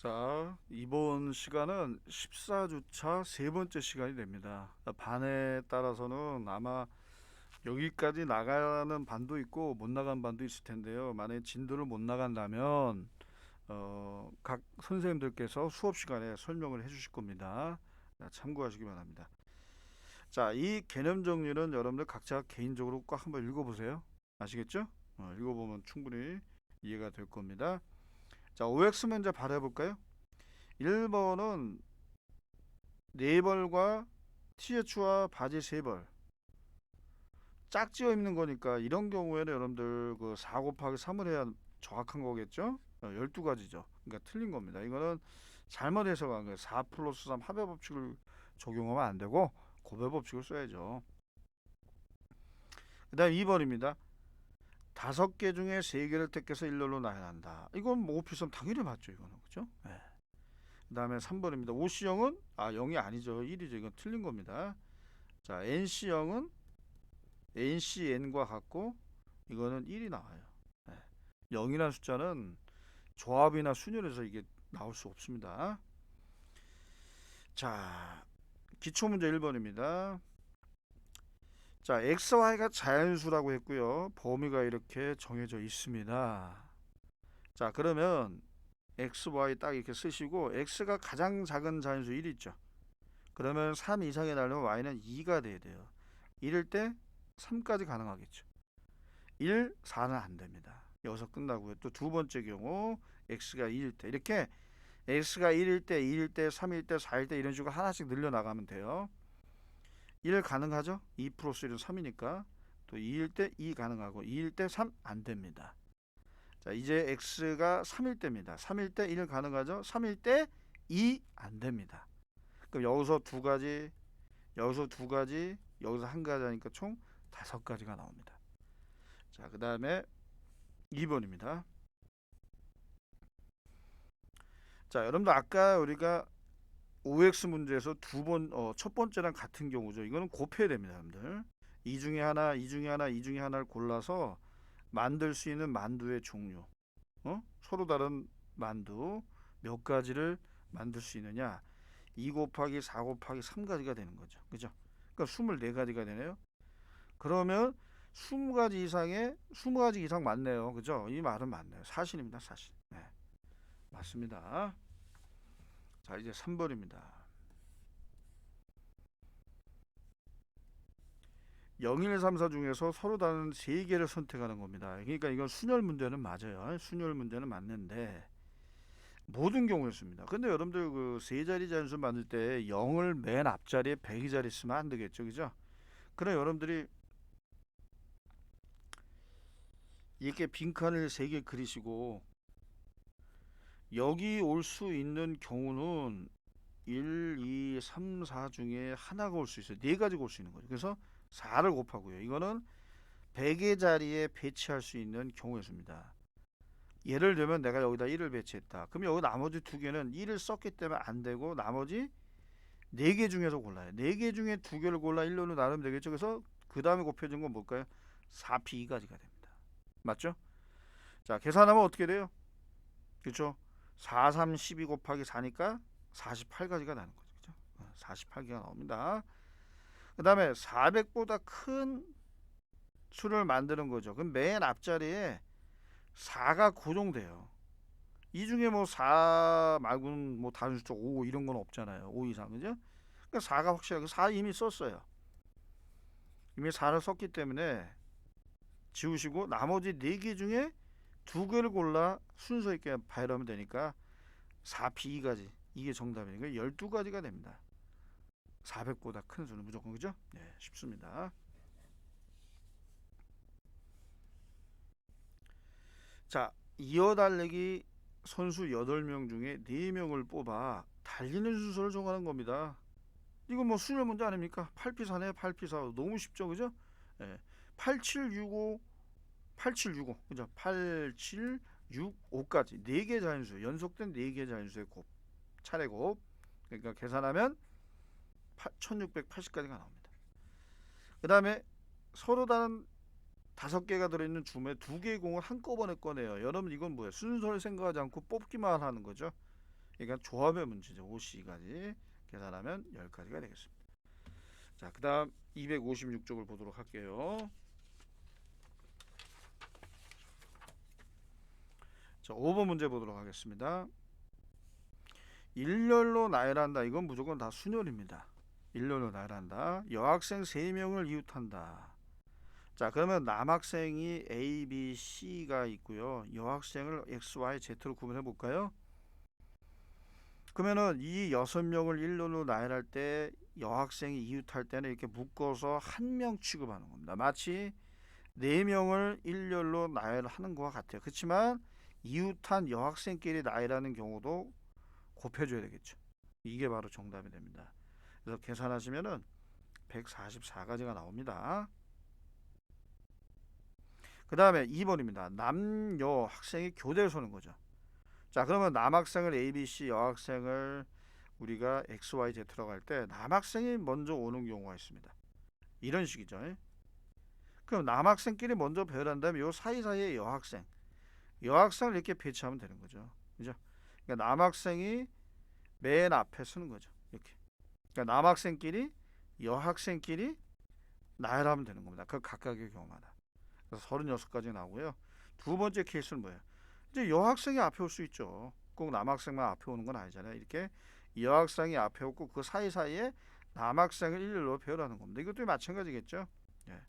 자, 이번 시간은 14주차 세 번째 시간이 됩니다. 반에 따라서는 아마 여기까지 나가는 반도 있고 못 나간 반도 있을 텐데요. 만약에 진도를 못 나간다면 각 선생님들께서 수업 시간에 설명을 해주실 겁니다. 자, 참고하시기 바랍니다. 자, 이 개념 정리는 여러분들 각자 개인적으로 꼭 한번 읽어보세요. 아시겠죠? 읽어보면 충분히 이해가 될 겁니다. 자, OX 문제 바로 해볼까요? 1번은 네벌과 티셔츠와 바지 세벌 짝지어 입는 거니까 이런 경우에는 여러분들 그 4 곱하기 3을 해야 정확한 거겠죠? 12가지죠. 그러니까 틀린 겁니다. 이거는 잘못 해석한 거예요. 4 플러스 3 합의 법칙을 적용하면 안 되고 곱의 법칙을 써야죠. 그 다음 2번입니다. 5개 중에 3개를 택해서 일렬로 나열한다. 이건 뭐 오피스면 당연히 맞죠. 이거는. 그죠? 네. 그 다음에 3번입니다. OC형은 0이 아니죠. 1이죠. 이건 틀린 겁니다. 자, NC형은 NCN과 같고 이거는 1이 나와요. 네. 0이라는 숫자는 조합이나 순열에서 이게 나올 수 없습니다. 자, 기초문제 1번입니다. 자, XY가 자연수라고 했고요. 범위가 이렇게 정해져 있습니다. 자, 그러면 XY 딱 이렇게 쓰시고 X가 가장 작은 자연수 1 있죠. 그러면 3 이상에 달려면 Y는 2가 돼야 돼요. 이럴 때 3까지 가능하겠죠. 1, 4는 안 됩니다. 여기서 끝나고요. 또 두 번째 경우 x가 2일 때 이렇게 x가 1일 때, 2일 때, 3일 때, 4일 때 이런 식으로 하나씩 늘려 나가면 돼요. 1 가능하죠? 2 플러스 1은 3이니까 또 2일 때 2 가능하고 2일 때 3 안 됩니다. 자, 이제 x가 3일 때입니다. 3일 때 1 가능하죠? 3일 때 2 안 됩니다. 그럼 여기서 두 가지, 여기서 두 가지, 여기서 한 가지 하니까 총 5가지가 나옵니다. 자, 그 다음에 2번입니다. 자, 여러분들 아까 우리가 OX 문제에서 첫 번째랑 같은 경우죠. 이거는 곱해야 됩니다, 여러분들. 이 중에 하나, 이 중에 하나, 이 중에 하나를 골라서 만들 수 있는 만두의 종류. 서로 다른 만두 몇 가지를 만들 수 있느냐? 2 곱하기 4 곱하기 3가지가 되는 거죠. 그죠? 그러니까 24가지가 되네요. 그러면 20가지 이상 맞네요. 그죠? 이 말은 맞네요. 사실입니다, 사실. 네, 맞습니다. 자, 이제 3번입니다. 0, 1, 3, 4 중에서 서로 다른 3개를 선택하는 겁니다. 그러니까 이건 순열 문제는 맞아요. 순열 문제는 맞는데 모든 경우였습니다. 근데 여러분들 그 세 자리 자연수 만들 때 0을 맨 앞자리에 100이 자리 쓰면 안 되겠죠. 그죠? 그럼 여러분들이 이렇게 빈칸을 3개 그리시고 여기 올 수 있는 경우는 1, 2, 3, 4 중에 하나가 올 수 있어요. 4가지가 올 수 있는 거죠. 그래서 4를 곱하고요. 이거는 100의 자리에 배치할 수 있는 경우의 수입니다. 예를 들면 내가 여기다 1을 배치했다. 그럼 여기 나머지 2개는 1을 썼기 때문에 안 되고 나머지 4개 중에서 골라요. 4개 중에 2개를 골라 1로 나누면 되겠죠. 그래서 그 다음에 곱해진 건 뭘까요? 4p2가지가 됩니다. 맞죠? 자, 계산하면 어떻게 돼요? 그렇죠? 4, 3, 12 곱하기 4니까 48가지가 나는 거죠. 그죠? 48개가 나옵니다. 그 다음에 400보다 큰 수를 만드는 거죠. 그럼 맨 앞자리에 4가 고정돼요. 이 중에 뭐 4 말고는 뭐 다른 숫자 5 이런 건 없잖아요. 5 이상. 그죠? 그러니까 4가 확실하게 4 이미 썼어요. 이미 4를 썼기 때문에 지우시고 나머지 4개 중에 2개를 골라 순서 있게 발음하면 되니까 4p2가지 이게 정답이니까 12가지가 됩니다. 400보다 큰 수는 무조건. 그죠? 네, 쉽습니다. 자, 이어달리기 선수 8명 중에 4명을 뽑아 달리는 순서를 정하는 겁니다. 이거 뭐 수열 문제 아닙니까? 8피사네. 8피사 너무 쉽죠. 그죠? 예. 8765 8765 그죠? 8765까지 4개 자연수 연속된 4개 자연수의 곱 차례 곱 그러니까 계산하면 1680까지가 나옵니다. 그 다음에 서로 다른 5개가 들어있는 줌에 2개의 공을 한꺼번에 꺼내요. 여러분 이건 뭐예요? 순서를 생각하지 않고 뽑기만 하는 거죠. 그러니까 조합의 문제죠. OC까지 계산하면 10가지가 되겠습니다. 자, 그 다음 256쪽을 보도록 할게요. 자, 5번 문제 보도록 하겠습니다. 일렬로 나열한다. 이건 무조건 다 순열입니다. 일렬로 나열한다. 여학생 3명을 이웃한다. 자, 그러면 남학생이 A, B, C가 있고요. 여학생을 X, Y, Z로 구분해 볼까요? 그러면은 이 6명을 일렬로 나열할 때 여학생이 이웃할 때는 이렇게 묶어서 한 명 취급하는 겁니다. 마치 4명을 일렬로 나열하는 것과 같아요. 그렇지만 이웃한 여학생끼리 나열하는 경우도 곱해줘야 되겠죠. 이게 바로 정답이 됩니다. 그래서 계산하시면은 144가지가 나옵니다. 그 다음에 2번입니다. 남여 학생이 교대를 서는 거죠. 자, 그러면 남학생을 A, B, C, 여학생을 우리가 X, Y, Z라고 할 때 남학생이 먼저 오는 경우가 있습니다. 이런 식이죠. 그럼 남학생끼리 먼저 배열한 다음에 요 사이사이에 여학생을 이렇게 배치하면 되는 거죠. 그죠? 그러니까 남학생이 맨 앞에 서는 거죠. 이렇게. 그러니까 남학생끼리 여학생끼리 나열하면 되는 겁니다. 그 각각의 경우마다. 그래서 36가지 나오고요. 두 번째 케이스는 뭐예요? 이제 여학생이 앞에 올 수 있죠. 꼭 남학생만 앞에 오는 건 아니잖아요. 이렇게 여학생이 앞에 오고 그 사이사이에 남학생을 일렬로 배열하는 겁니다. 이것도 마찬가지겠죠. 예.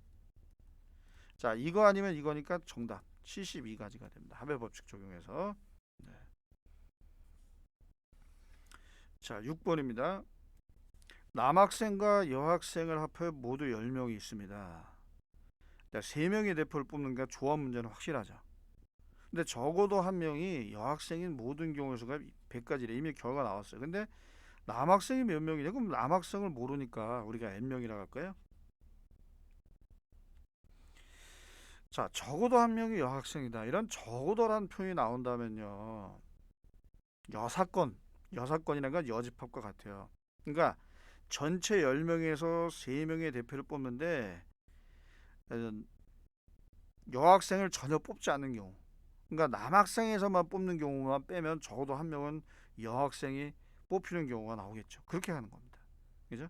자, 이거 아니면 이거니까 정답 72가지가 됩니다. 합의 법칙 적용해서. 네. 자, 6번입니다. 남학생과 여학생을 합해 모두 10명이 있습니다. 3명의 대표를 뽑는 게 조합 문제는 확실하죠. 근데 적어도 한 명이 여학생인 모든 경우 수가 100가지래. 이미 결과 나왔어요. 근데 남학생이 몇 명이냐? 그럼 남학생을 모르니까 우리가 N명이라고 할까요? 자, 적어도 한 명이 여학생이다. 이런 적어도란 표현이 나온다면요. 여사건이라는 건 여집합과 같아요. 그러니까 전체 10명에서 3명의 대표를 뽑는데 여학생을 전혀 뽑지 않는 경우, 그러니까 남학생에서만 뽑는 경우만 빼면 적어도 한 명은 여학생이 뽑히는 경우가 나오겠죠. 그렇게 하는 겁니다. 그죠?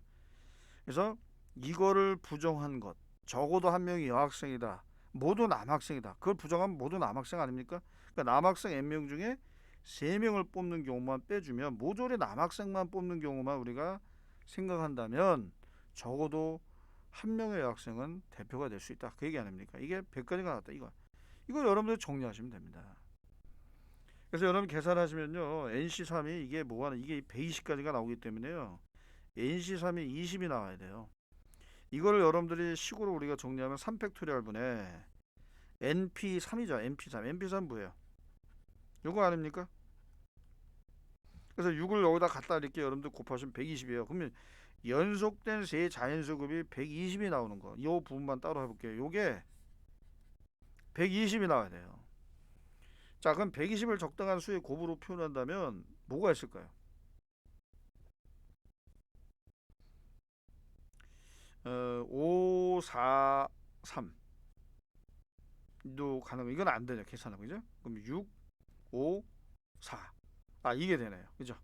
그래서 이거를 부정한 것, 적어도 한 명이 여학생이다, 모두 남학생이다, 그걸 부정하면 모두 남학생 아닙니까? 그러니까 남학생 N명 중에 3명을 뽑는 경우만 빼주면 모조리 남학생만 뽑는 경우만 우리가 생각한다면 적어도 한 명의 여학생은 대표가 될 수 있다. 그 얘기 아닙니까? 이게 100가지가 나왔다. 이거 여러분들 정리하시면 됩니다. 그래서 여러분 계산하시면요. NC3이 이게 뭐하는 이게 120가지가 나오기 때문에요. NC3이 20이 나와야 돼요. 이거를 여러분들이 식으로 우리가 정리하면 3팩토리얼 분의 NP3이죠. NP3 뭐예요? 요거 아닙니까? 그래서 6을 여기다 갖다 이렇게 여러분들 곱하시면 120이에요. 그러면 연속된 세 자연수급이 120이 나오는 거. 이 부분만 따로 해볼게요. 요게 120이 나와야 돼요. 자, 그럼 120을 적당한 수의 곱으로 표현한다면 뭐가 있을까요? 5, 4, 3도 가능해. 이건 안 되죠. 계산하면. 그죠? 그럼 6, 5, 4. 아, 이게 되네요. 그죠?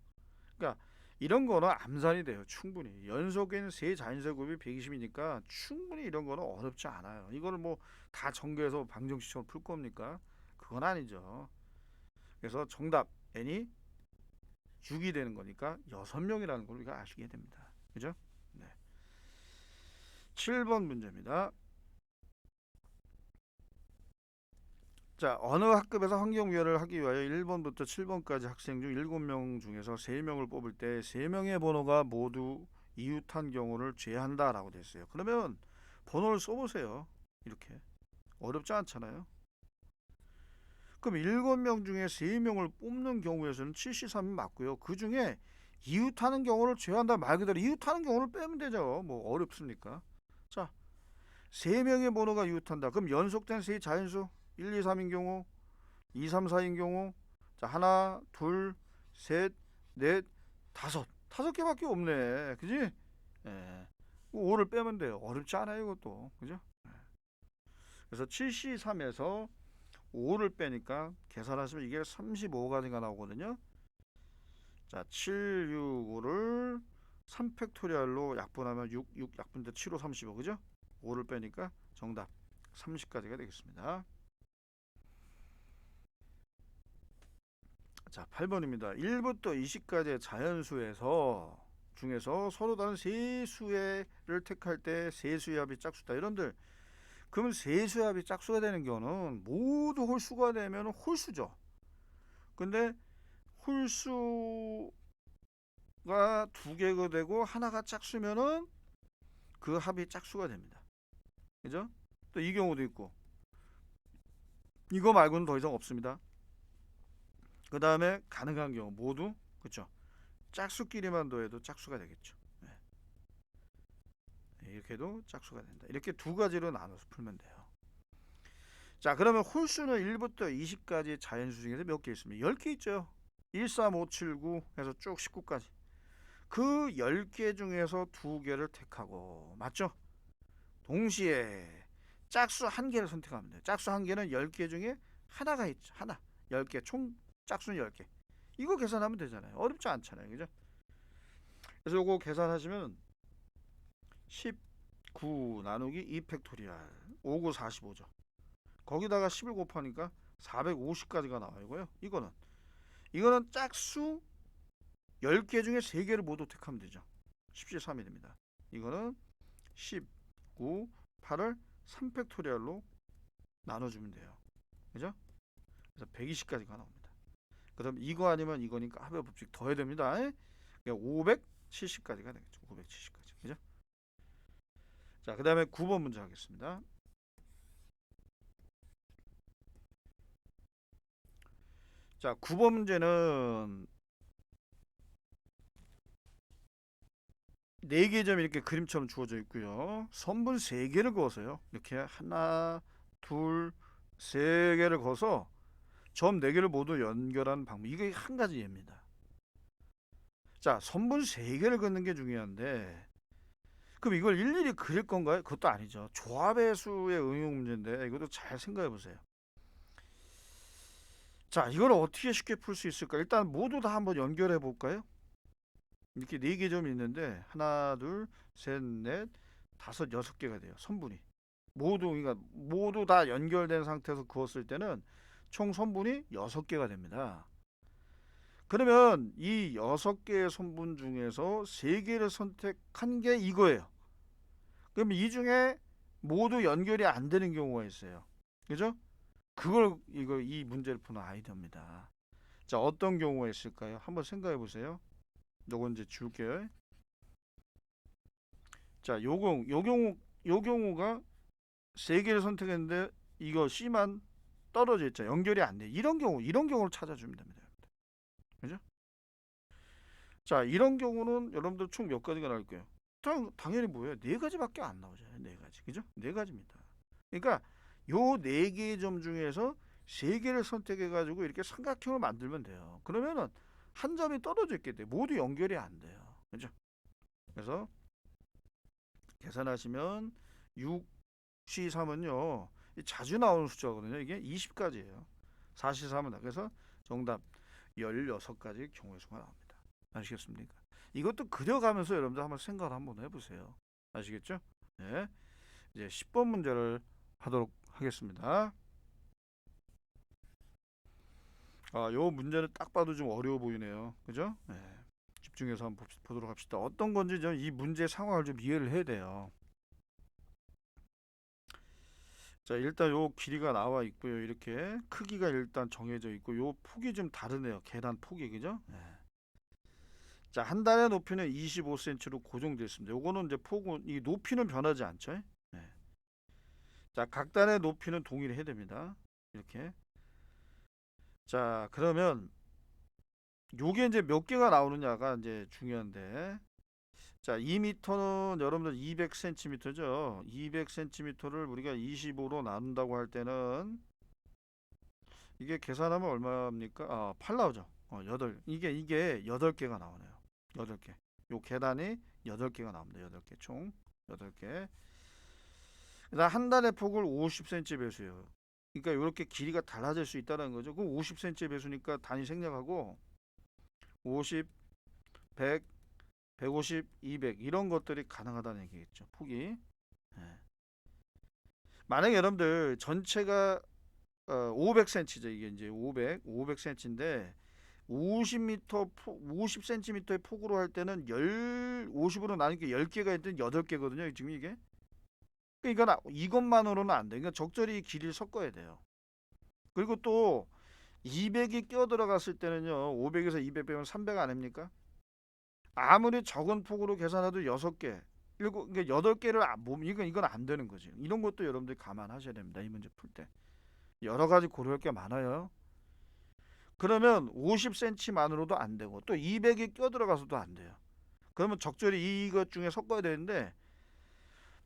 그러니까 이런 거는 암산이 돼요. 충분히. 연속엔 세 자연수급이 120이니까 충분히 이런 거는 어렵지 않아요. 이거를 뭐 다 전개해서 방정식처럼 풀 겁니까? 그건 아니죠. 그래서 정답 n이 6이 되는 거니까 6명이라는 걸 우리가 아시게 됩니다. 그죠? 네. 7번 문제입니다. 자, 어느 학급에서 환경위원을 하기 위하여 1번부터 7번까지 학생 중 7명 중에서 3명을 뽑을 때 3명의 번호가 모두 이웃한 경우를 제한다라고 됐어요. 그러면 번호를 써보세요. 이렇게. 어렵지 않잖아요. 그럼 7명 중에 3명을 뽑는 경우에서는 73이 맞고요. 그 중에 이웃하는 경우를 제한다. 말 그대로 이웃하는 경우를 빼면 되죠. 뭐 어렵습니까? 자, 3명의 번호가 이웃한다. 그럼 연속된 세 자연수 1, 2, 3인 경우, 2, 3, 4인 경우, 자, 하나, 둘, 셋, 넷, 다섯 개밖에 없네. 그지? 예. 5를 빼면 돼요. 어렵지 않아요, 이것도. 그죠? 예. 그래서 73에서 5를 빼니까 계산하시면 이게 35가지가 나오거든요. 자, 765를 3팩토리얼로 약분하면 6 약분돼 7, 5, 35 그죠? 5를 빼니까 정답 30까지가 되겠습니다. 자, 8번입니다. 1부터 20까지의 자연수에서 중에서 서로 다른 세 수를 택할 때 세수의 합이 짝수다. 이런들 그러면 세수의 합이 짝수가 되는 경우는 모두 홀수가 되면 홀수죠. 근데 홀수가 두 개가 되고 하나가 짝수면은 그 합이 짝수가 됩니다. 그죠? 또 이 경우도 있고 이거 말고는 더 이상 없습니다. 그 다음에 가능한 경우 모두 그쵸? 짝수끼리만 더해도 짝수가 되겠죠. 네. 이렇게 해도 짝수가 된다. 이렇게 두 가지로 나눠서 풀면 돼요. 자, 그러면 홀수는 1부터 20까지 자연수 중에서 몇 개 있습니다. 10개 있죠. 1, 3, 5, 7, 9 해서 쭉 19까지. 그 10개 중에서 두 개를 택하고 맞죠? 동시에 짝수 한 개를 선택하면 돼요. 짝수 한 개는 10개 중에 하나가 있죠. 하나. 10개. 총 짝수는 10개. 이거 계산하면 되잖아요. 어렵지 않잖아요. 그죠? 그래서 이거 계산하시면 19 나누기 2 팩토리얼 5, 9, 45죠. 거기다가 10을 곱하니까 450까지가 나와요. 이거는 짝수 10개 중에 3개를 모두 택하면 되죠. 17, 3이 됩니다. 이거는 19, 8을 3팩토리얼로 나눠주면 돼요. 그죠? 그래서 120까지가 나옵니다. 그럼 이거 아니면 이거니까 합의 법칙 더해야 됩니다. 570까지가 되겠죠. 570까지. 그죠? 자, 그 다음에 9번 문제 하겠습니다. 자, 9번 문제는 4개의 점이 이렇게 그림처럼 주어져 있고요. 선분 3개를 그어서요. 이렇게 하나, 둘, 3개를 그어서 점 4개를 모두 연결하는 방법. 이게 한 가지 예입니다. 자, 선분 3개를 긋는 게 중요한데 그럼 이걸 일일이 그릴 건가요? 그것도 아니죠. 조합의 수의 응용 문제인데 이것도 잘 생각해 보세요. 자, 이걸 어떻게 쉽게 풀 수 있을까? 일단 모두 다 한번 연결해 볼까요? 이렇게 4개 점이 있는데 하나, 둘, 셋, 넷, 다섯, 6개가 돼요. 선분이. 그러니까 모두 다 연결된 상태에서 그었을 때는 총 선분이 6개가 됩니다. 그러면 이 6개의 선분 중에서 3개를 선택한 게 이거예요. 그럼 이 중에 모두 연결이 안 되는 경우가 있어요. 그죠? 이 문제를 푸는 아이디어입니다. 자, 어떤 경우가 있을까요? 한번 생각해 보세요. 요건 이제 줄게요. 자, 요 경우가 3개를 선택했는데 이거 C만 떨어져 있죠. 연결이 안 돼. 이런 경우를 찾아주면 됩니다. 그죠? 자, 이런 경우는 여러분들 총 몇 가지가 나올 거예요? 당연히 뭐예요? 4가지밖에 안 나오잖아요. 4가지. 그죠? 4가지입니다. 그러니까 요 4개의 점 중에서 3개를 선택해 가지고 이렇게 삼각형을 만들면 돼요. 그러면은 한 점이 떨어져 있게 돼요. 모두 연결이 안 돼요. 그죠? 그래서 계산하시면 6, C3은요. 자주 나오는 숫자거든요. 이게 20까지예요. 4, C3은 그래서 정답 16가지 경우의 수가 나옵니다. 아시겠습니까? 이것도 그려가면서 여러분들 한번 생각을 한번 해보세요. 아시겠죠? 네. 이제 10번 문제를 하도록 하겠습니다. 요 문제는 딱 봐도 좀 어려워 보이네요. 그죠? 네. 집중해서 한번 보도록 합시다. 어떤 건지 좀 이 문제 상황을 좀 이해를 해야 돼요. 자, 일단 요 길이가 나와 있고요. 이렇게 크기가 일단 정해져 있고 요 폭이 좀 다르네요. 계단 폭이 그죠? 네. 자, 한 단의 높이는 25cm로 고정되어 있습니다. 요거는 이제 폭은 이 높이는 변하지 않죠? 네. 자, 각 단의 높이는 동일해야 됩니다. 이렇게. 자, 그러면 요게 이제 몇 개가 나오느냐가 이제 중요한데. 자, 2m는 여러분들 200cm죠. 200cm를 우리가 25로 나눈다고 할 때는 이게 계산하면 얼마입니까? 8 나오죠. 8. 이게 8개가 나오네요. 8개. 요 계단이 8개가 나옵니다. 8개 총 8개. 그다음 한 단의 폭을 50cm 배수예요. 그러니까 이렇게 길이가 달라질 수 있다는 거죠. 그럼 50cm 배수니까 단위 생략하고 50, 100, 150, 200 이런 것들이 가능하다는 얘기겠죠. 폭이. 예. 만약에 여러분들 전체가 500cm죠. 이게 이제 500cm인데 50m 50cm의 폭으로 할 때는 50으로 나누니까 10개가 있든 8개거든요. 지금 이게. 그러니까 이것만으로는 안 돼. 그러니까 적절히 길이를 섞어야 돼요. 그리고 또 200이 끼어 들어갔을 때는요. 500에서 200 빼면 300 아닙니까? 아무리 적은 폭으로 계산해도 6개, 7, 그러니까 8개를 이건 안 되는 거지. 이런 것도 여러분들이 감안하셔야 됩니다. 이 문제 풀 때. 여러 가지 고려할 게 많아요. 그러면 50cm만으로도 안 되고 또 200이 껴 들어가서도 안 돼요. 그러면 적절히 이것 중에 섞어야 되는데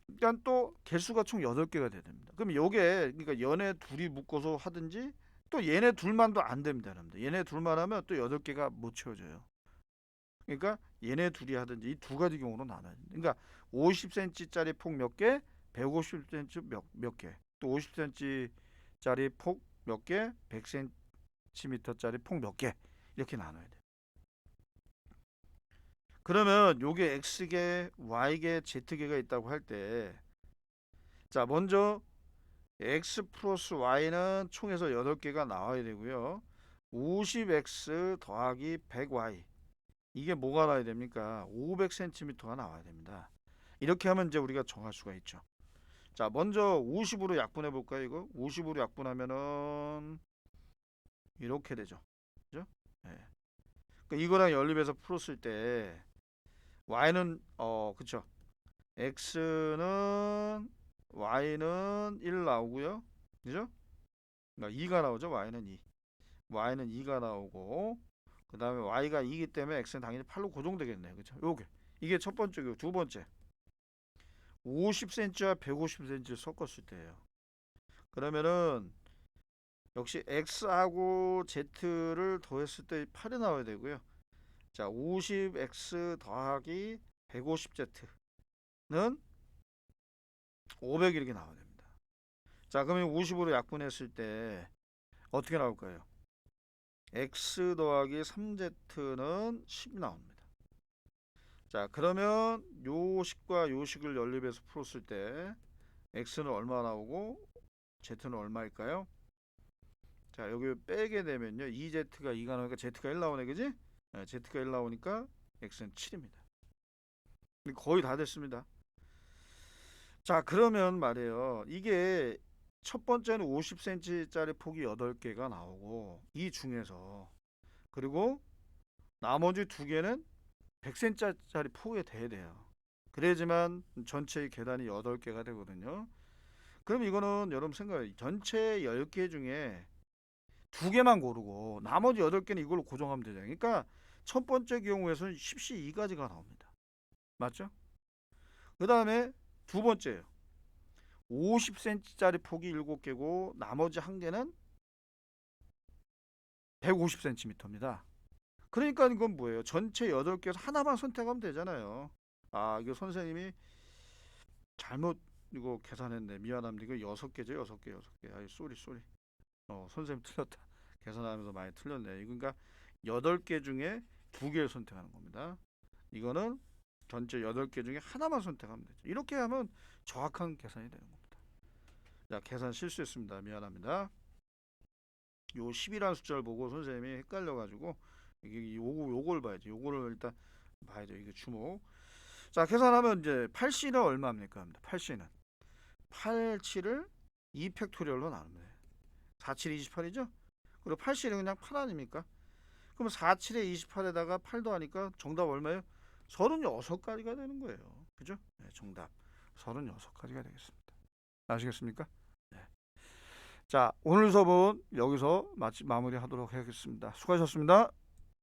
일단 또 개수가 총 8개가 돼야 됩니다. 그럼 요게 그러니까 얘네 둘이 묶어서 하든지 또 얘네 둘만도 안 됩니다. 여러분들. 얘네 둘만 하면 또 8개가 못 채워져요. 그러니까 얘네 둘이 하든지 이 두 가지 경우로 나눠야 됩니다. 그러니까 50cm짜리 폭 몇 개, 150cm 몇 개, 또 50cm짜리 폭 몇 개, 100cm짜리 폭 몇 개 이렇게 나눠야 돼요. 그러면 요게 X개, Y개, Z개가 있다고 할 때 자 먼저 X 플러스 Y는 총에서 8개가 나와야 되고요. 50X 더하기 100Y 이게 뭐가 나와야 됩니까? 500cm가 나와야 됩니다. 이렇게 하면 이제 우리가 정할 수가 있죠. 자 먼저 50으로 약분해 볼까요? 이거 50으로 약분하면은 이렇게 되죠. 그죠? 네. 그러니까 이거랑 연립해서 풀었을 때 y는 그쵸, x는 y는 1 나오고요. 그죠? 그러니까 2가 나오죠. y는 2가 나오고 그 다음에 y가 2이기 때문에 x는 당연히 8로 고정되겠네요. 그죠? 요게 이게 첫 번째고 두 번째 50cm와 150cm를 섞었을 때예요. 그러면은 역시 x하고 z를 더했을 때 8이 나와야 되고요. 자 50x 더하기 150z는 500 이렇게 나와야 됩니다. 자 그러면 50으로 약분했을 때 어떻게 나올까요? x 더하기 3z는 10이 나옵니다. 자 그러면 요식과 요식을 연립해서 풀었을 때 x는 얼마 나오고 z는 얼마일까요? 자 여기 빼게 되면요 2z가 2가 나오니까 z가 1 나오네. 그지? 네, z가 1 나오니까 x는 7입니다. 거의 다 됐습니다. 자 그러면 말이에요. 이게 첫 번째는 50cm짜리 폭이 8개가 나오고 이 중에서 그리고 나머지 두 개는 100cm짜리 폭이 돼야 돼요. 그래야지만 전체 계단이 8개가 되거든요. 그럼 이거는 여러분 생각해요. 전체 10개 중에 두 개만 고르고 나머지 8개는 이걸로 고정하면 되죠. 그러니까 첫 번째 경우에서는 10시 2까지가 나옵니다. 맞죠? 그 다음에 두 번째예요. 50cm짜리 폭이 7개고 나머지 한 개는 150cm입니다. 그러니까 이건 뭐예요? 전체 8개에서 하나만 선택하면 되잖아요. 아, 이거 선생님이 잘못 이거 계산했네. 미안합니다. 이거 6개죠. 6개. 아이, 쏘리. 선생님 틀렸다. 계산하면서 많이 틀렸네. 이거 그러니까 8개 중에 2개를 선택하는 겁니다. 이거는 전체 8개 중에 하나만 선택하면 되죠. 이렇게 하면 정확한 계산이 되는 겁니다. 자, 계산 실수했습니다. 미안합니다. 요 10이라는 숫자를 보고 선생님이 헷갈려가지고 이게 요걸 봐야지. 요거를 일단 봐야죠. 이게 주목. 자, 계산하면 이제 8C는 얼마입니까? 8C는 87을 2팩토리얼로 나누면 돼요. 47이 28이죠? 그리고 8C는 그냥 8 아닙니까? 그럼 47에 28에다가 8 더하니까 정답 얼마예요? 36가지가 되는 거예요. 그죠? 네, 정답 36가지가 되겠습니다. 아시겠습니까? 네. 자, 오늘 수업은 여기서 마무리하도록 하겠습니다. 수고하셨습니다.